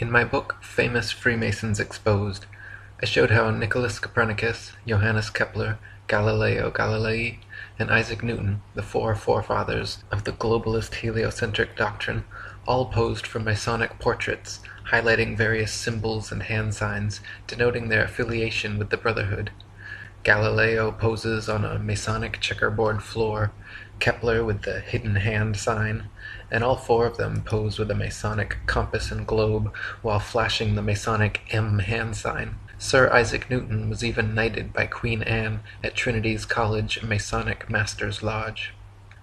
In my book, Famous Freemasons Exposed, I showed how Nicholas Copernicus, Johannes Kepler, Galileo Galilei, and Isaac Newton, the four forefathers of the globalist heliocentric doctrine, all posed for Masonic portraits, highlighting various symbols and hand signs denoting their affiliation with the Brotherhood. Galileo poses on a Masonic checkerboard floor, Kepler with the hidden hand sign, and all four of them pose with a Masonic compass and globe while flashing the Masonic M hand sign. Sir Isaac Newton was even knighted by Queen Anne at Trinity's College Masonic Masters Lodge.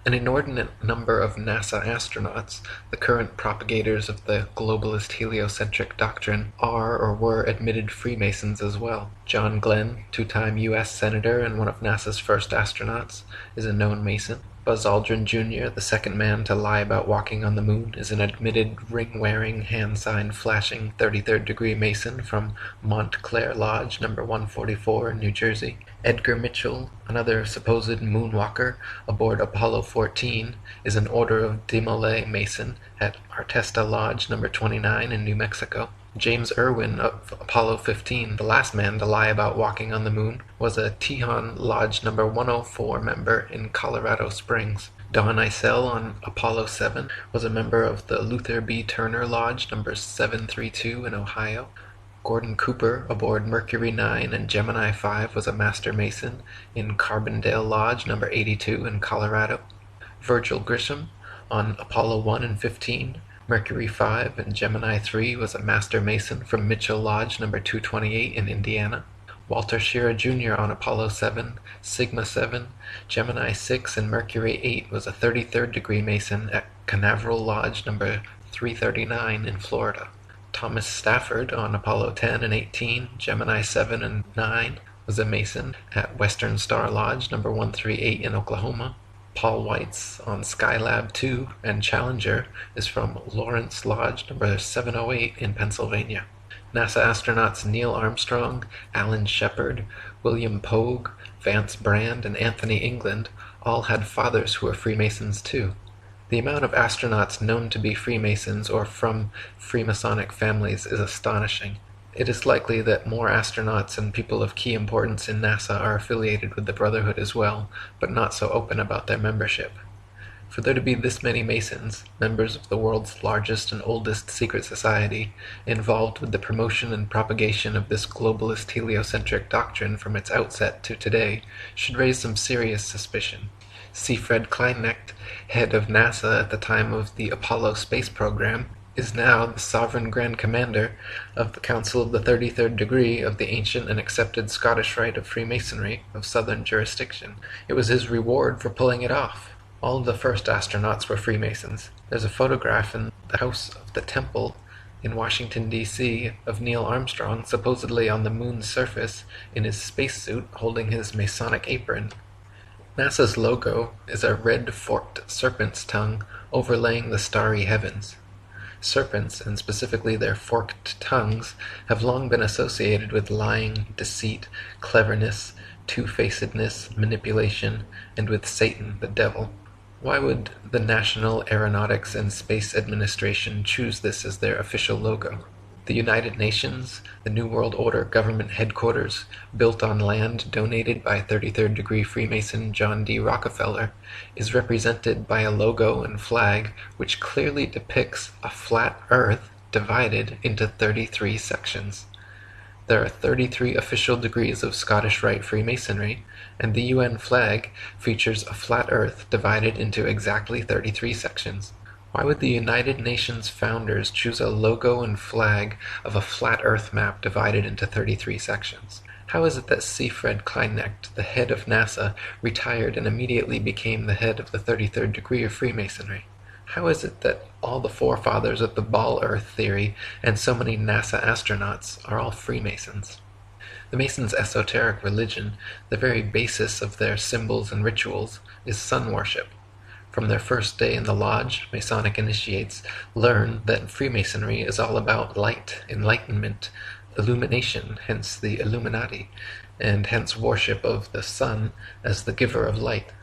An inordinate number of NASA astronauts, the current propagators of the globalist heliocentric doctrine, are or were admitted Freemasons as well. John Glenn, two-time U.S. Senator and one of NASA's first astronauts, is a known Mason. Buzz Aldrin Jr., the second man to lie about walking on the moon, is an admitted ring-wearing, hand-sign-flashing 33rd degree Mason from Montclair Lodge, number 144 in New Jersey. Edgar Mitchell, another supposed moonwalker aboard Apollo 14, is an Order of Demolay Mason at Artesta Lodge, number 29 in New Mexico. James Irwin of Apollo 15, the last man to lie about walking on the moon, was a Tejon Lodge number 104 member in Colorado Springs. Don Eisel on Apollo 7 was a member of the Luther B. Turner Lodge number 732 in Ohio. Gordon Cooper aboard Mercury 9 and Gemini 5 was a Master Mason in Carbondale Lodge number 82 in Colorado. Virgil Grisham on Apollo 1 and 15, Mercury 5 and Gemini 3 was a Master Mason from Mitchell Lodge number 228 in Indiana. Walter Schirra Jr. on Apollo 7, Sigma 7, Gemini 6 and Mercury 8 was a 33rd degree Mason at Canaveral Lodge number 339 in Florida. Thomas Stafford on Apollo 10 and 18, Gemini 7 and 9 was a Mason at Western Star Lodge number 138 in Oklahoma. Paul Weitz on Skylab 2 and Challenger is from Lawrence Lodge number 708 in Pennsylvania. NASA astronauts Neil Armstrong, Alan Shepard, William Pogue, Vance Brand, and Anthony England all had fathers who were Freemasons too. The amount of astronauts known to be Freemasons or from Freemasonic families is astonishing. It is likely that more astronauts and people of key importance in NASA are affiliated with the Brotherhood as well, but not so open about their membership. For there to be this many Masons, members of the world's largest and oldest secret society, involved with the promotion and propagation of this globalist heliocentric doctrine from its outset to today, should raise some serious suspicion. C. Fred Kleinecht, head of NASA at the time of the Apollo space program, is now the Sovereign Grand Commander of the Council of the 33rd Degree of the ancient and accepted Scottish Rite of Freemasonry of Southern jurisdiction. It was his reward for pulling it off. All of the first astronauts were Freemasons. There's a photograph in the House of the Temple in Washington, D.C. of Neil Armstrong supposedly on the moon's surface in his spacesuit holding his Masonic apron. NASA's logo is a red forked serpent's tongue overlaying the starry heavens. Serpents, and specifically their forked tongues, have long been associated with lying, deceit, cleverness, two-facedness, manipulation, and with Satan, the devil. Why would the National Aeronautics and Space Administration choose this as their official logo? The United Nations, the New World Order government headquarters, built on land donated by 33rd degree Freemason John D. Rockefeller, is represented by a logo and flag which clearly depicts a flat earth divided into 33 sections. There are 33 official degrees of Scottish Rite Freemasonry, and the UN flag features a flat earth divided into exactly 33 sections. Why would the United Nations founders choose a logo and flag of a flat earth map divided into 33 sections? How is it that C. Fred Kleinecht, the head of NASA, retired and immediately became the head of the 33rd degree of Freemasonry? How is it that all the forefathers of the ball earth theory and so many NASA astronauts are all Freemasons? The Masons' esoteric religion, the very basis of their symbols and rituals, is sun worship. From their first day in the lodge, Masonic initiates learn that Freemasonry is all about light, enlightenment, illumination, hence the Illuminati, and hence worship of the sun as the giver of light.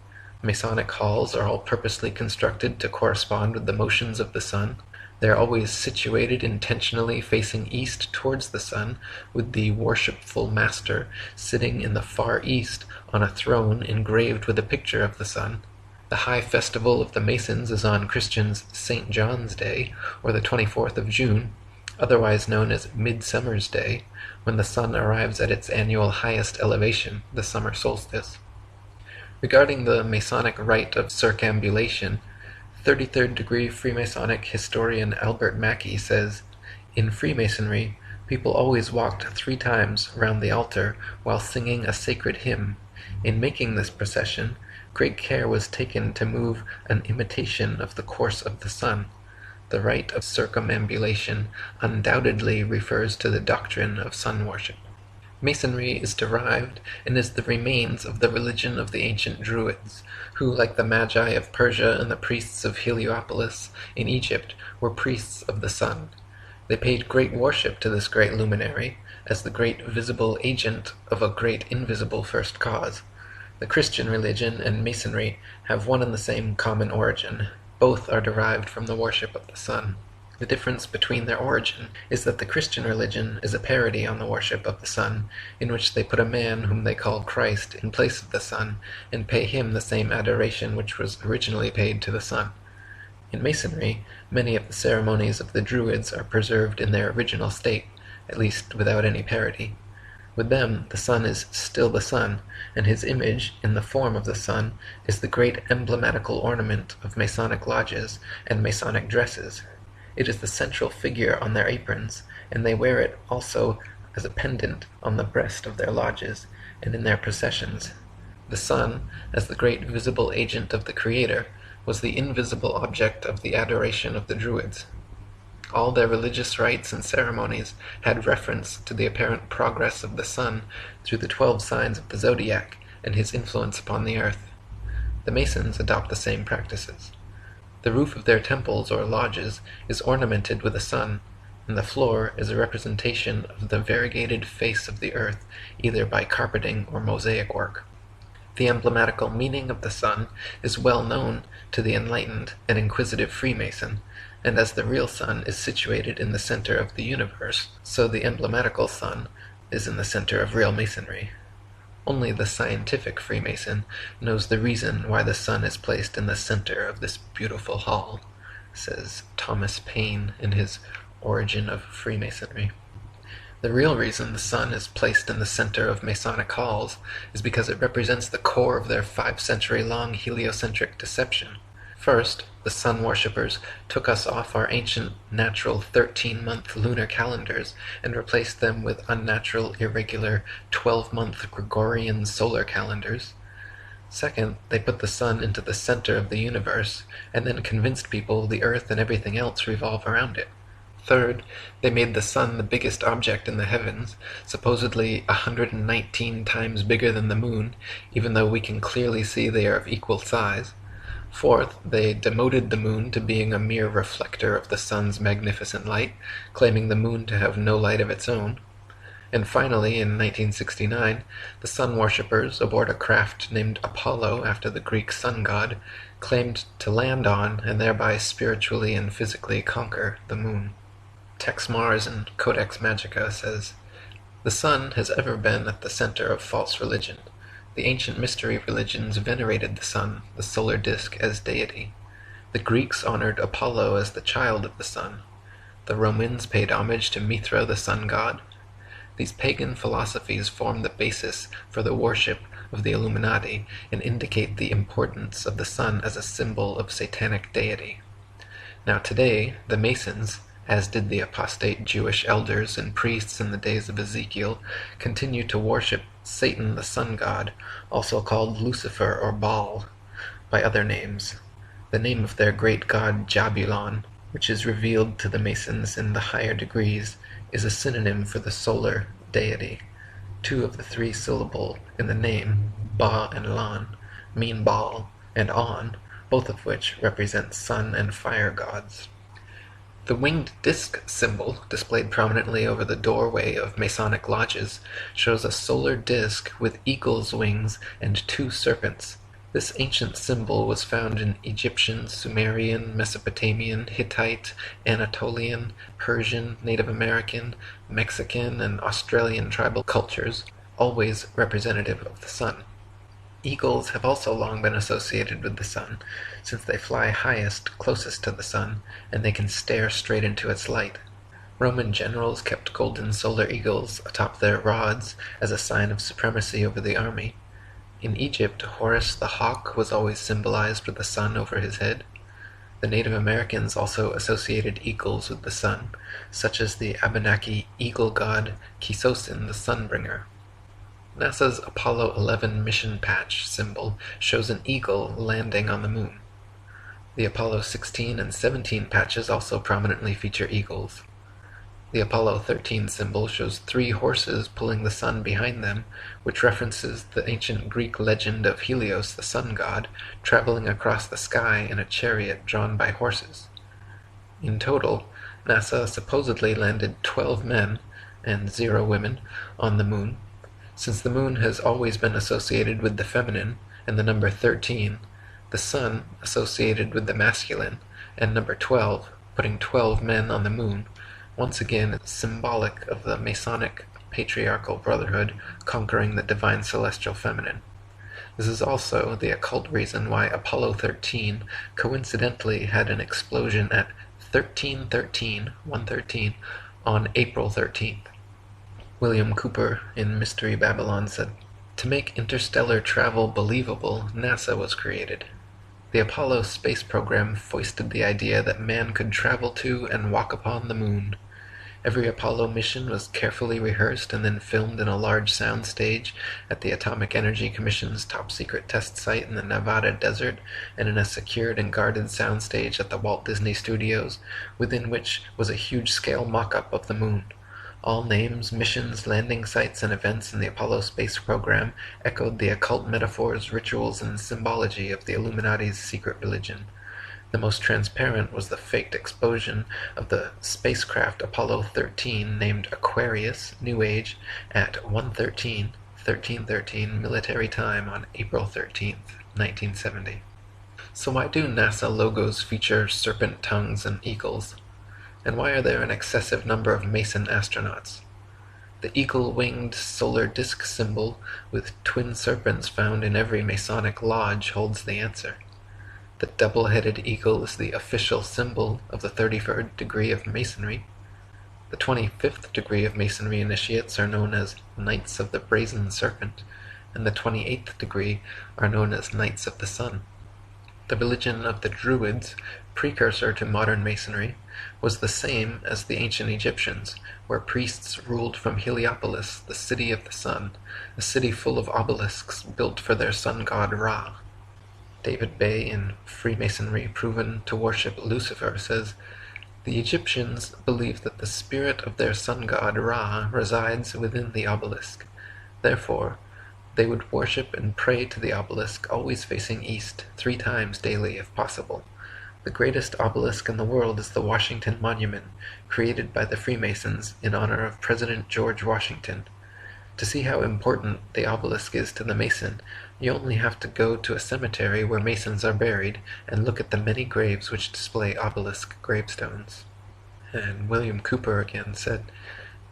Masonic halls are all purposely constructed to correspond with the motions of the sun. They are always situated intentionally facing east towards the sun, with the worshipful master sitting in the far east on a throne engraved with a picture of the sun. The high festival of the Masons is on Christians' St. John's Day, or the 24th of June, otherwise known as Midsummer's Day, when the sun arrives at its annual highest elevation, the summer solstice. Regarding the Masonic rite of circambulation, 33rd degree Freemasonic historian Albert Mackey says, "In Freemasonry, people always walked 3 times round the altar while singing a sacred hymn. In making this procession, great care was taken to move an imitation of the course of the sun. The rite of circumambulation undoubtedly refers to the doctrine of sun worship." Masonry is derived and is the remains of the religion of the ancient Druids, who, like the Magi of Persia and the priests of Heliopolis in Egypt, were priests of the sun. They paid great worship to this great luminary, as the great visible agent of a great invisible first cause. The Christian religion and Masonry have one and the same common origin. Both are derived from the worship of the sun. The difference between their origin is that the Christian religion is a parody on the worship of the sun, in which they put a man whom they call Christ in place of the sun, and pay him the same adoration which was originally paid to the sun. In Masonry, many of the ceremonies of the Druids are preserved in their original state, at least without any parody. With them, the sun is still the sun, and his image, in the form of the sun, is the great emblematical ornament of Masonic lodges and Masonic dresses. It is the central figure on their aprons, and they wear it also as a pendant on the breast of their lodges and in their processions. The sun, as the great visible agent of the Creator, was the invisible object of the adoration of the Druids. All their religious rites and ceremonies had reference to the apparent progress of the sun through the 12 signs of the zodiac and his influence upon the earth. The Masons adopt the same practices. The roof of their temples or lodges is ornamented with a sun, and the floor is a representation of the variegated face of the earth, either by carpeting or mosaic work. The emblematical meaning of the sun is well known to the enlightened and inquisitive Freemason, and as the real sun is situated in the center of the universe, so the emblematical sun is in the center of real Masonry. Only the scientific Freemason knows the reason why the sun is placed in the center of this beautiful hall, says Thomas Paine in his Origin of Freemasonry. The real reason the sun is placed in the center of Masonic halls is because it represents the core of their 5-century-long heliocentric deception. First, the sun worshippers took us off our ancient natural 13-month lunar calendars and replaced them with unnatural, irregular 12-month Gregorian solar calendars. Second, they put the sun into the center of the universe and then convinced people the earth and everything else revolve around it. Third, they made the sun the biggest object in the heavens, supposedly 119 times bigger than the moon, even though we can clearly see they are of equal size. Fourth, they demoted the moon to being a mere reflector of the sun's magnificent light, claiming the moon to have no light of its own. And finally, in 1969, the sun worshippers, aboard a craft named Apollo after the Greek sun god, claimed to land on and thereby spiritually and physically conquer the moon. Tex Mars in Codex Magica says, "The sun has ever been at the center of false religion. The ancient mystery religions venerated the sun, the solar disk, as deity. The Greeks honored Apollo as the child of the sun. The Romans paid homage to Mithra, the sun god. These pagan philosophies form the basis for the worship of the Illuminati and indicate the importance of the sun as a symbol of satanic deity. Now today, the Masons, as did the apostate Jewish elders and priests in the days of Ezekiel, continue to worship Satan the sun god, also called Lucifer or Baal, by other names. The name of their great god Jabulon, which is revealed to the Masons in the higher degrees, is a synonym for the solar deity. 2 of the 3 syllable in the name, Ba and Lan, mean Baal and On, both of which represent sun and fire gods. The winged disc symbol, displayed prominently over the doorway of Masonic lodges, shows a solar disc with eagle's wings and 2 serpents. This ancient symbol was found in Egyptian, Sumerian, Mesopotamian, Hittite, Anatolian, Persian, Native American, Mexican, and Australian tribal cultures, always representative of the sun. Eagles have also long been associated with the sun, since they fly highest, closest to the sun, and they can stare straight into its light. Roman generals kept golden solar eagles atop their rods as a sign of supremacy over the army. In Egypt, Horus the hawk was always symbolized with the sun over his head. The Native Americans also associated eagles with the sun, such as the Abenaki eagle god Kisosin the Sunbringer. NASA's Apollo 11 mission patch symbol shows an eagle landing on the moon. The Apollo 16 and 17 patches also prominently feature eagles. The Apollo 13 symbol shows 3 horses pulling the sun behind them, which references the ancient Greek legend of Helios, the sun god, traveling across the sky in a chariot drawn by horses. In total, NASA supposedly landed 12 men and 0 women on the moon. Since the moon has always been associated with the feminine and the number 13, the sun associated with the masculine, and number 12, putting 12 men on the moon, once again is symbolic of the Masonic patriarchal brotherhood conquering the divine celestial feminine. This is also the occult reason why Apollo 13 coincidentally had an explosion at 113 on April 13th. William Cooper in Mystery Babylon said, "To make interstellar travel believable, NASA was created. The Apollo space program foisted the idea that man could travel to and walk upon the moon. Every Apollo mission was carefully rehearsed and then filmed in a large sound stage at the Atomic Energy Commission's top-secret test site in the Nevada desert and in a secured and guarded soundstage at the Walt Disney Studios, within which was a huge-scale mock-up of the moon. All names, missions, landing sites, and events in the Apollo space program echoed the occult metaphors, rituals, and symbology of the Illuminati's secret religion. The most transparent was the faked explosion of the spacecraft Apollo 13 named Aquarius, New Age, at 13:13 military time on April 13th, 1970. So why do NASA logos feature serpent tongues and eagles? And why are there an excessive number of Mason astronauts? The eagle-winged solar disk symbol with twin serpents found in every Masonic lodge holds the answer. The double-headed eagle is the official symbol of the 33rd degree of Masonry. The 25th degree of Masonry initiates are known as Knights of the Brazen Serpent, and the 28th degree are known as Knights of the Sun. The religion of the Druids, precursor to modern Masonry, was the same as the ancient Egyptians, where priests ruled from Heliopolis, the city of the sun, a city full of obelisks built for their sun god Ra. David Bay in Freemasonry Proven to Worship Lucifer says, "The Egyptians believed that the spirit of their sun god Ra resides within the obelisk. Therefore, they would worship and pray to the obelisk, always facing east, 3 times daily if possible. The greatest obelisk in the world is the Washington Monument, created by the Freemasons in honor of President George Washington. To see how important the obelisk is to the Mason, you only have to go to a cemetery where Masons are buried and look at the many graves which display obelisk gravestones." And William Cooper again said,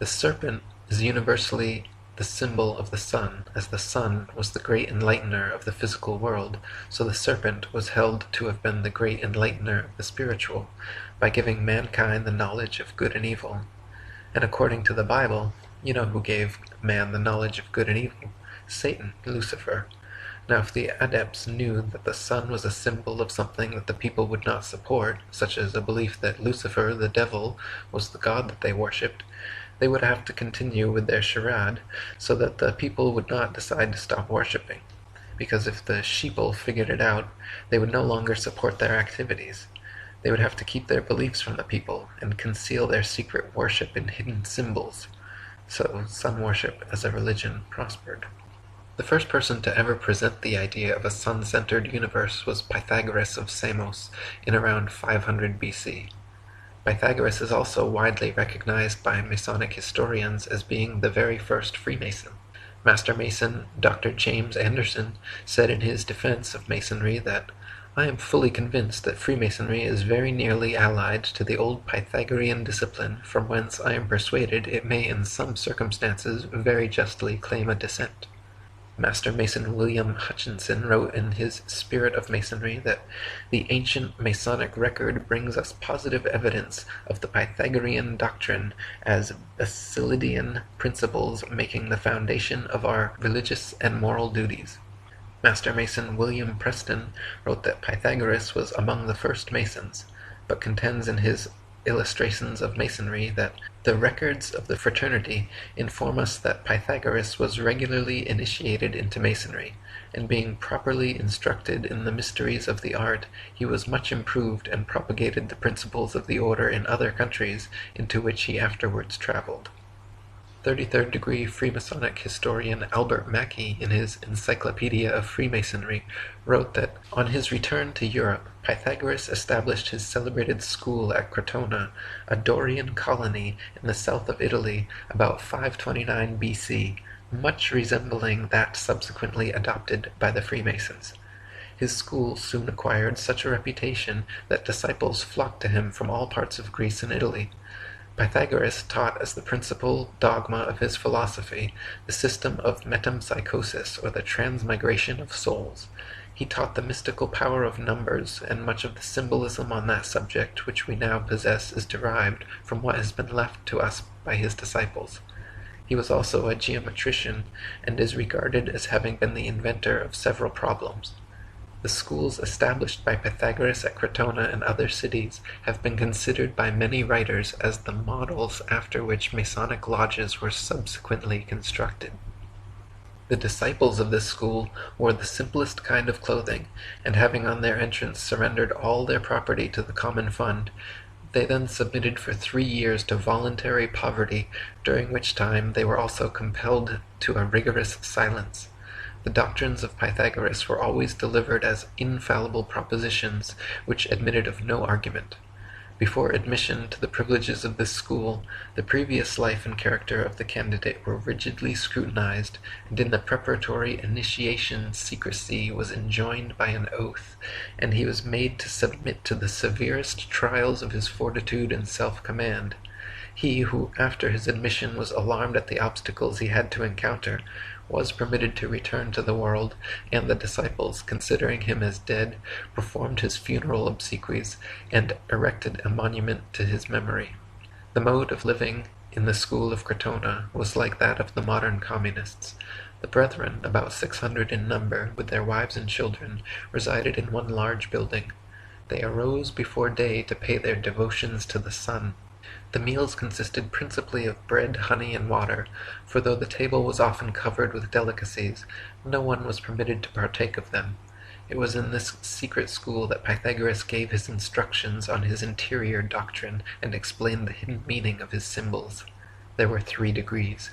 "The serpent is universally the symbol of the sun, as the sun was the great enlightener of the physical world, so the serpent was held to have been the great enlightener of the spiritual, by giving mankind the knowledge of good and evil. And according to the Bible, you know who gave man the knowledge of good and evil? Satan, Lucifer. Now if the adepts knew that the sun was a symbol of something that the people would not support, such as a belief that Lucifer, the devil, was the god that they worshipped, they would have to continue with their charade, so that the people would not decide to stop worshipping. Because if the sheeple figured it out, they would no longer support their activities. They would have to keep their beliefs from the people, and conceal their secret worship in hidden symbols. So sun worship as a religion prospered." The first person to ever present the idea of a sun-centered universe was Pythagoras of Samos in around 500 BC. Pythagoras is also widely recognized by Masonic historians as being the very first Freemason. Master Mason Dr. James Anderson said in his defense of Masonry that, "I am fully convinced that Freemasonry is very nearly allied to the old Pythagorean discipline, from whence I am persuaded it may in some circumstances very justly claim a descent." Master Mason William Hutchinson wrote in his Spirit of Masonry that the ancient Masonic record brings us positive evidence of the Pythagorean doctrine as Basilidian principles making the foundation of our religious and moral duties. Master Mason William Preston wrote that Pythagoras was among the first Masons, but contends in his Illustrations of Masonry that the records of the fraternity inform us that Pythagoras was regularly initiated into Masonry, and being properly instructed in the mysteries of the art, he was much improved and propagated the principles of the order in other countries into which he afterwards travelled. 33rd degree Freemasonic historian Albert Mackey, in his Encyclopedia of Freemasonry, wrote that on his return to Europe, Pythagoras established his celebrated school at Crotona, a Dorian colony in the south of Italy, about 529 B.C., much resembling that subsequently adopted by the Freemasons. His school soon acquired such a reputation that disciples flocked to him from all parts of Greece and Italy. Pythagoras taught as the principal dogma of his philosophy the system of metempsychosis, or the transmigration of souls. He taught the mystical power of numbers, and much of the symbolism on that subject which we now possess is derived from what has been left to us by his disciples. He was also a geometrician, and is regarded as having been the inventor of several problems. The schools established by Pythagoras at Crotona and other cities have been considered by many writers as the models after which Masonic lodges were subsequently constructed. The disciples of this school wore the simplest kind of clothing, and having on their entrance surrendered all their property to the common fund, they then submitted for 3 years to voluntary poverty, during which time they were also compelled to a rigorous silence. The doctrines of Pythagoras were always delivered as infallible propositions which admitted of no argument. Before admission to the privileges of this school, the previous life and character of the candidate were rigidly scrutinized, and in the preparatory initiation secrecy was enjoined by an oath, and he was made to submit to the severest trials of his fortitude and self-command. He who, after his admission, was alarmed at the obstacles he had to encounter, was permitted to return to the world, and the disciples, considering him as dead, performed his funeral obsequies, and erected a monument to his memory. The mode of living in the school of Crotona was like that of the modern communists. The brethren, about 600 in number, with their wives and children, resided in one large building. They arose before day to pay their devotions to the sun. The meals consisted principally of bread, honey, and water, for though the table was often covered with delicacies, no one was permitted to partake of them. It was in this secret school that Pythagoras gave his instructions on his interior doctrine and explained the hidden meaning of his symbols. There were 3 degrees.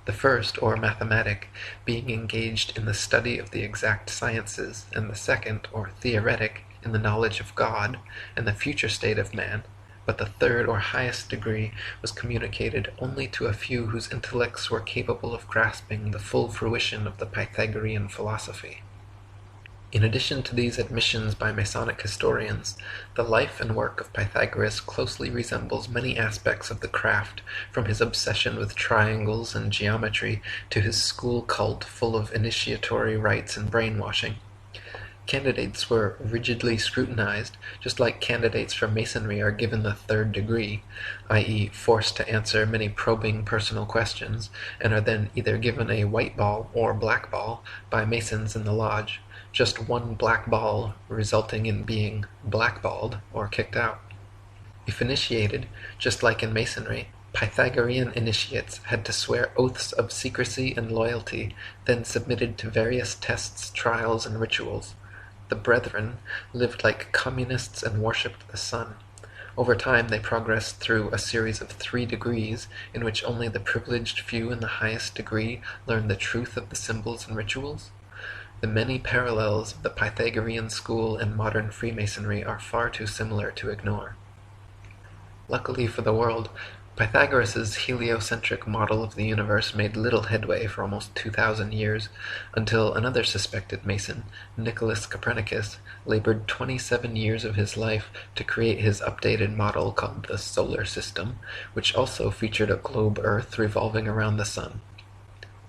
The first, or mathematic, being engaged in the study of the exact sciences, and the second, or theoretic, in the knowledge of God and the future state of man. But the third or highest degree was communicated only to a few whose intellects were capable of grasping the full fruition of the Pythagorean philosophy. In addition to these admissions by Masonic historians, the life and work of Pythagoras closely resembles many aspects of the craft, from his obsession with triangles and geometry to his school cult full of initiatory rites and brainwashing. Candidates were rigidly scrutinized, just like candidates for Masonry are given the 3rd degree, i.e. forced to answer many probing personal questions, and are then either given a white ball or black ball by Masons in the lodge, just one black ball resulting in being blackballed or kicked out. If initiated, just like in Masonry, Pythagorean initiates had to swear oaths of secrecy and loyalty, then submitted to various tests, trials, and rituals. The brethren lived like communists and worshipped the sun. Over time they progressed through a series of 3 degrees, in which only the privileged few in the highest degree learned the truth of the symbols and rituals. The many parallels of the Pythagorean school and modern Freemasonry are far too similar to ignore. Luckily for the world, Pythagoras' heliocentric model of the universe made little headway for almost 2,000 years, until another suspected Mason, Nicholas Copernicus, labored 27 years of his life to create his updated model called the Solar System, which also featured a globe Earth revolving around the Sun.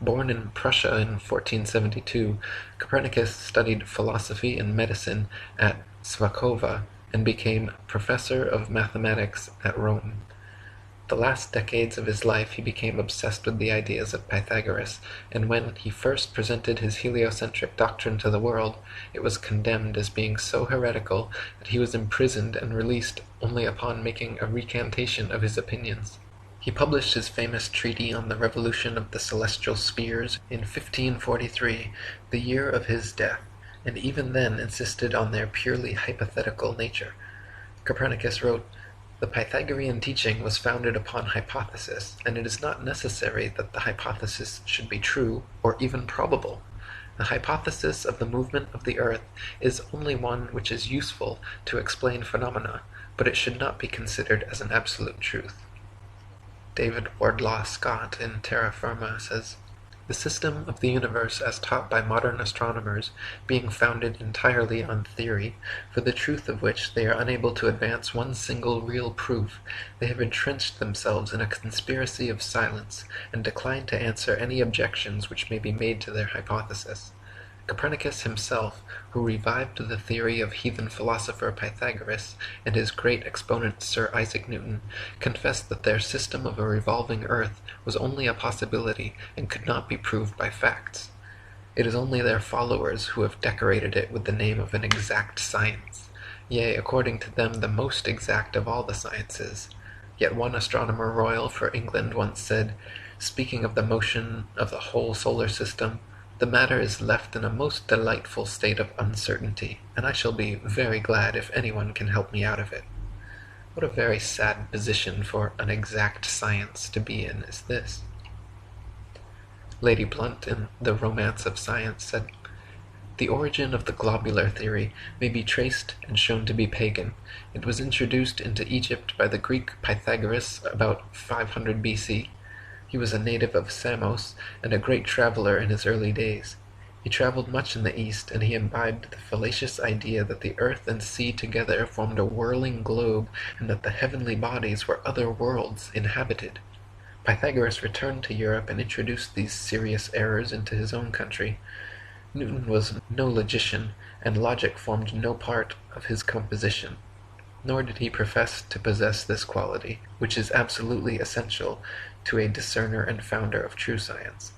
Born in Prussia in 1472, Copernicus studied philosophy and medicine at Swakova and became professor of mathematics at Rome. The last decades of his life he became obsessed with the ideas of Pythagoras, and when he first presented his heliocentric doctrine to the world, it was condemned as being so heretical that he was imprisoned and released only upon making a recantation of his opinions. He published his famous treatise on the revolution of the celestial spheres in 1543, the year of his death, and even then insisted on their purely hypothetical nature. Copernicus wrote, "The Pythagorean teaching was founded upon hypothesis, and it is not necessary that the hypothesis should be true, or even probable. The hypothesis of the movement of the earth is only one which is useful to explain phenomena, but it should not be considered as an absolute truth." David Wardlaw Scott in Terra Firma says, "The system of the universe as taught by modern astronomers, being founded entirely on theory, for the truth of which they are unable to advance one single real proof, they have entrenched themselves in a conspiracy of silence, and decline to answer any objections which may be made to their hypothesis. Copernicus himself, who revived the theory of heathen philosopher Pythagoras, and his great exponent Sir Isaac Newton, confessed that their system of a revolving earth was only a possibility and could not be proved by facts. It is only their followers who have decorated it with the name of an exact science, yea, according to them the most exact of all the sciences. Yet one astronomer royal for England once said, speaking of the motion of the whole solar system, 'The matter is left in a most delightful state of uncertainty, and I shall be very glad if anyone can help me out of it.' What a very sad position for an exact science to be in is this." Lady Blunt, in The Romance of Science, said, "The origin of the globular theory may be traced and shown to be pagan. It was introduced into Egypt by the Greek Pythagoras about 500 B.C. He was a native of Samos, and a great traveller in his early days. He travelled much in the East, and he imbibed the fallacious idea that the earth and sea together formed a whirling globe, and that the heavenly bodies were other worlds inhabited. Pythagoras returned to Europe and introduced these serious errors into his own country. Newton was no logician, and logic formed no part of his composition. Nor did he profess to possess this quality, which is absolutely essential to a discerner and founder of true science.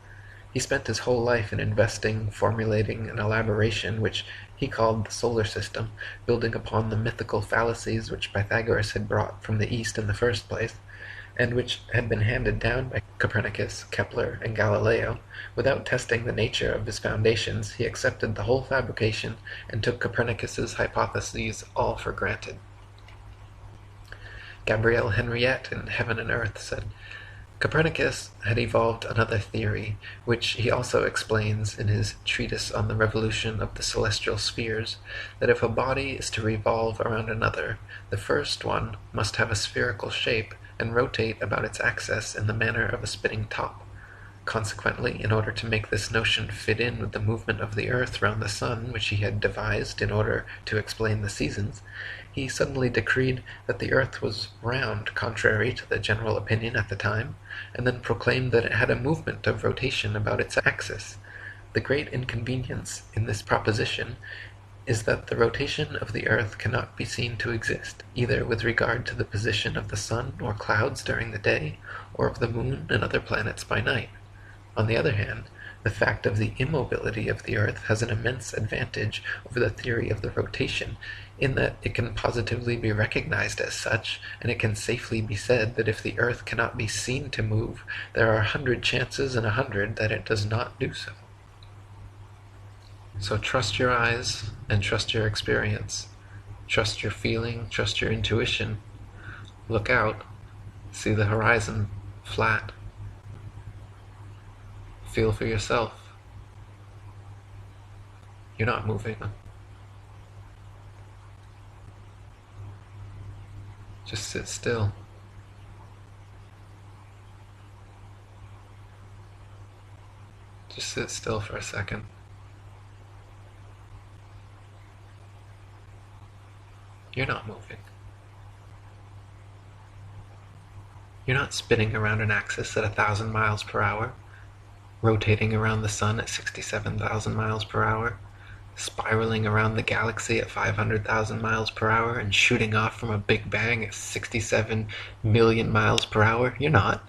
He spent his whole life in investing, formulating an elaboration which he called the solar system, building upon the mythical fallacies which Pythagoras had brought from the East in the first place, and which had been handed down by Copernicus, Kepler, and Galileo. Without testing the nature of his foundations, he accepted the whole fabrication and took Copernicus's hypotheses all for granted." Gabrielle Henriette in Heaven and Earth said, "Copernicus had evolved another theory, which he also explains in his treatise on the revolution of the celestial spheres, that if a body is to revolve around another, the first one must have a spherical shape and rotate about its axis in the manner of a spinning top. Consequently, in order to make this notion fit in with the movement of the earth round the sun, which he had devised in order to explain the seasons, he suddenly decreed that the earth was round, contrary to the general opinion at the time, and then proclaimed that it had a movement of rotation about its axis. The great inconvenience in this proposition is that the rotation of the earth cannot be seen to exist, either with regard to the position of the sun or clouds during the day, or of the moon and other planets by night. On the other hand, the fact of the immobility of the earth has an immense advantage over the theory of the rotation, in that it can positively be recognized as such, and it can safely be said that if the earth cannot be seen to move, there are 100 chances in 100 that it does not do so. So trust your eyes and trust your experience. Trust your feeling, trust your intuition. Look out, see the horizon flat. Feel for yourself. You're not moving. Just sit still. Just sit still for a second. You're not moving. You're not spinning around an axis at 1,000 miles per hour, rotating around the sun at 67,000 miles per hour, spiraling around the galaxy at 500,000 miles per hour, and shooting off from a Big Bang at 67 million miles per hour. You're not.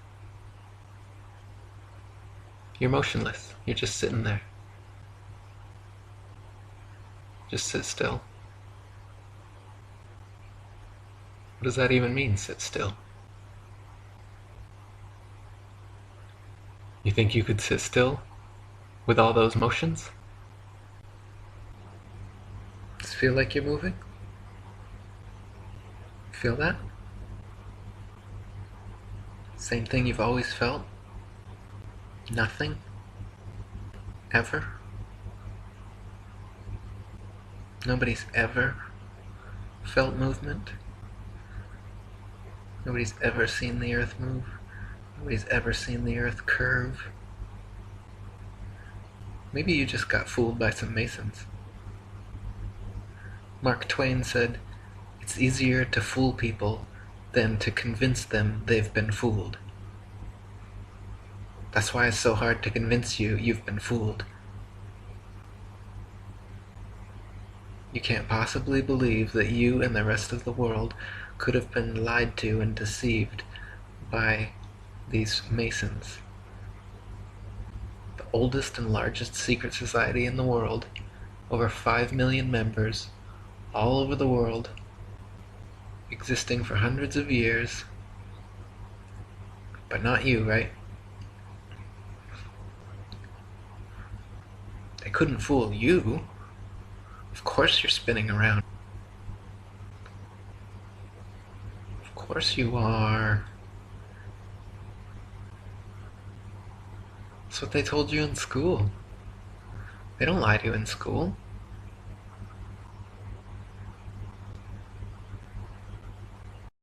You're motionless. You're just sitting there. Just sit still. What does that even mean, sit still? You think you could sit still with all those motions? Does it feel like you're moving? Feel that? Same thing you've always felt? Nothing? Ever? Nobody's ever felt movement? Nobody's ever seen the earth move? Nobody's ever seen the earth curve? Maybe you just got fooled by some Masons. Mark Twain said, "It's easier to fool people than to convince them they've been fooled." That's why it's so hard to convince you you've been fooled. You can't possibly believe that you and the rest of the world could have been lied to and deceived by these Masons. The oldest and largest secret society in the world, over 5 million members, all over the world, existing for hundreds of years. But not you, right? They couldn't fool you. Of course you're spinning around. Of course you are. That's what they told you in school. They don't lie to you in school.